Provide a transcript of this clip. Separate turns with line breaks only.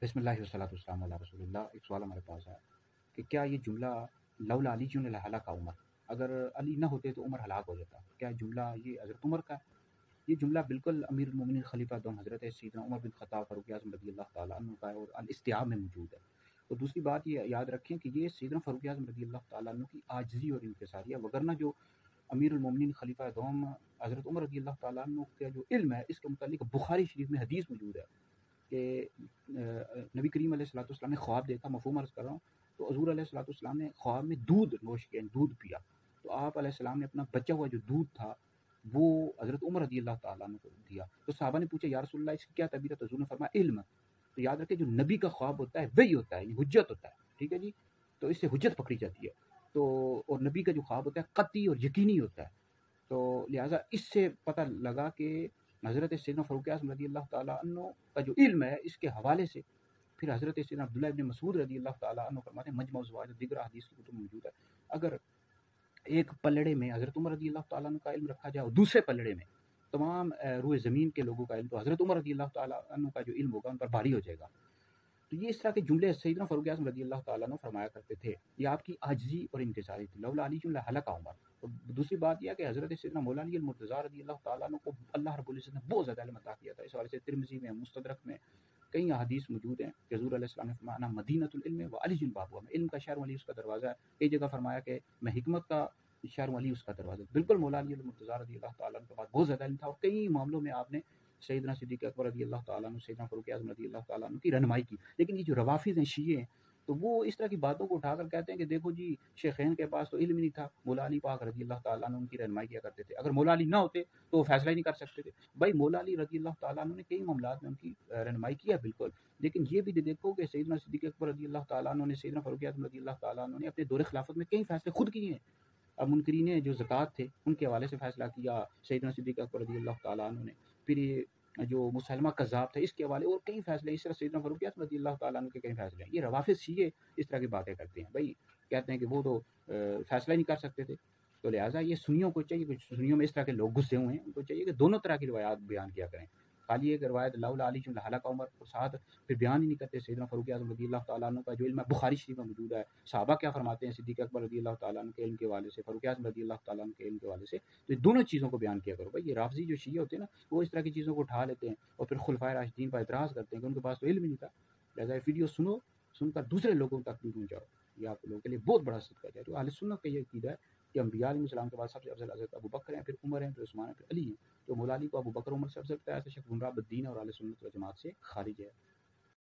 بسم اللہ والصلاۃ والسلام علی رسول اللہ۔ ایک سوال ہمارے پاس ہے کہ کیا یہ جملہ لولا علی کیوں ہلاک عمر، اگر علی نہ ہوتے تو عمر ہلاک ہو جاتا، کیا جملہ یہ حضرت عمر کا ہے؟ یہ جملہ بالکل امیر المومنین خلیفہ دوم حضرت سیدنا عمر بن خطاب فاروق اعظم رضی اللہ تعالیٰ عنہ کا ہے اور الاستیعاب میں موجود ہے۔ اور دوسری بات یہ یاد رکھیں کہ یہ سیدنا فاروق اعظم رضی اللہ تعالیٰ عنہ کی عاجزی اور انکساری ہے، وگرنہ جو امیر المومنین خلیفہ دوم حضرت عمر رضی اللہ تعالیٰ عنہ کا جو علم ہے اس کے متعلق بخاری شریف میں حدیث موجود ہے کہ نبی کریم علیہ الصلوۃ والسلام نے خواب دیکھا، مفہوم عرض کر رہا ہوں، تو حضور علیہ الصلوۃ والسلام نے خواب میں دودھ نوش کیا، دودھ پیا، تو آپ علیہ السلام نے اپنا بچا ہوا جو دودھ تھا وہ حضرت عمر رضی اللہ تعالیٰ عنہ کو دیا۔ تو صحابہ نے پوچھا یا رسول اللہ اس کی کیا تعبیر ہے؟ تو حضور نے فرمایا علم۔ تو یاد رکھیں جو نبی کا خواب ہوتا ہے وہی ہوتا ہے، یہ حجت ہوتا ہے، ٹھیک ہے جی، تو اس سے حجت پکڑی جاتی ہے۔ تو اور نبی کا جو خواب ہوتا ہے قطعی اور یقینی ہوتا ہے، تو لہٰذا اس سے پتہ لگا کہ حضرت سیدنا فاروق اعظم رضی اللہ تعالیٰ عنہ کا جو علم ہے اس کے حوالے سے پھر حضرت سیدنا عبداللہ ابن مسعود رضی اللہ تعالیٰ عنہ فرماتے ہیں، مجمع الزوائد اور دیگر حدیث کی کتب میں موجود ہے، اگر ایک پلڑے میں حضرت عمر رضی اللہ تعالیٰ عنہ کا علم رکھا جائے اور دوسرے پلڑے میں تمام روئے زمین کے لوگوں کا علم، تو حضرت عمر رضی اللہ تعالیٰ عنہ کا جو علم ہوگا ان پر بھاری ہو جائے گا۔ تو یہ اس طرح کے جملے سیدنا فاروق اعظم رضی اللہ تعالیٰ عنہ فرمایا کرتے تھے، یہ آپ کی عاجزی اور انکساری تھی، لولا علی لہلک عمر۔ اور دوسری بات یہ ہے کہ حضرت سیدنا مولا علی المرتضیٰ رضی اللہ تعالیٰ عنہ کو اللہ رب العزت نے بہت زیادہ علم عطا کیا تھا، اس حوالے سے ترمذی میں مستدرک میں کئی احادیث موجود ہیں کہ حضور علیہ السلام نے فرمایا انا مدینۃ العلم و علی بابها، میں علم کا شہر ہوں، علی اس کا دروازہ ہے۔ کئی جگہ فرمایا کہ میں حکمت کا شہر ہوں، علی اس کا دروازہ ہے۔ بالکل مولا علی المرتضیٰ رضی اللہ تعالیٰ عنہ کے بعد بہت زیادہ علم تھا اور کئی معاملوں میں آپ نے سیدنا صدیق اکبر رضی اللہ تعالیٰ عنہ، سیدنا فاروق اعظم رضی اللہ تعالیٰ عنہ کی رہنمائی کی۔ لیکن یہ جو روافض ہیں، شیعہ ہیں، تو وہ اس طرح کی باتوں کو اٹھا کر کہتے ہیں کہ دیکھو جی شیخین کے پاس تو علم ہی نہیں تھا، مولا علی پاک رضی اللہ تعالیٰ عنہ ان کی رہنمائی کیا کرتے تھے، اگر مولا علی نہ ہوتے تو وہ فیصلہ ہی نہیں کر سکتے تھے۔ بھائی مولا علی رضی اللہ تعالیٰ عنہ نے کئی معاملات میں ان کی رہنمائی کیا بالکل، لیکن یہ بھی دیکھو کہ سیدنا صدیق اکبر رضی اللہ تعالیٰ عنہ نے، سیدنا فاروق اعظم رضی اللہ تعالیٰ عنہ نے اپنے دور خلافت میں کئی فیصلے خود کیے ہیں۔ اب منکرین جو زکوٰۃ تھے ان کے حوالے سے فیصلہ کیا سیدنا صدیق اکبر رضی اللہ تعالیٰ عنہ نے، پھر یہ جو مسلمہ کذاب تھا اس کے حوالے اور کئی فیصلے، اس طرح سیدنا فاروق اعظم رضی اللہ تعالیٰ عنہ کے کئی فیصلے ہیں۔ یہ روافض شیعہ اس طرح کی باتیں کرتے ہیں، بھائی کہتے ہیں کہ وہ تو فیصلہ ہی نہیں کر سکتے تھے، تو لہٰذا یہ سنیوں کو چاہیے کہ سنیوں میں اس طرح کے لوگ گھسے ہوئے ہیں، ان کو چاہیے کہ دونوں طرح کی روایات بیان کیا کریں، خالی ایک روایت لولا علی لہلک عمر اور ساتھ پھر بیان ہی نہیں کرتے سیدنا فاروق اعظم رضی اللہ تعالیٰ عنہ کا جو علم ہے بخاری شریف میں موجود ہے، صحابہ کیا فرماتے ہیں صدیق اکبر رضی اللہ تعالیٰ عنہ کے علم کے حوالے سے، فاروق اعظم رضی اللہ تعالیٰ عنہ کے علم کے حوالے سے، تو یہ دونوں چیزوں کو بیان کیا کرو۔ بھائی یہ رافضی جو شیعہ ہوتے ہیں نا وہ اس طرح کی چیزوں کو اٹھا لیتے ہیں اور پھر خلفائے راشدین پر اعتراض کرتے ہیں کہ ان کے پاس تو علم ہی نہیں تھا، لہٰذا ویڈیو سن کر دوسرے لوگوں تک بھی پہنچاؤ، یہ آپ لوگوں کے لیے بہت بڑا صدقہ ہے۔ تو اہل سنت کا یہ عقیدہ ہے کہ انبیاء علیہ السلام کے بعد سب سے افضل حضرت ابو بکر ہیں، پھر عمر ہیں، پھر عثمان ہیں، پھر علی ہیں، تو مولا علی کو ابو بکر عمر سے افضل کرتا ہے، ایسا شخص گمراہ بدین اور اہل سنت و جماعت سے خارج ہے۔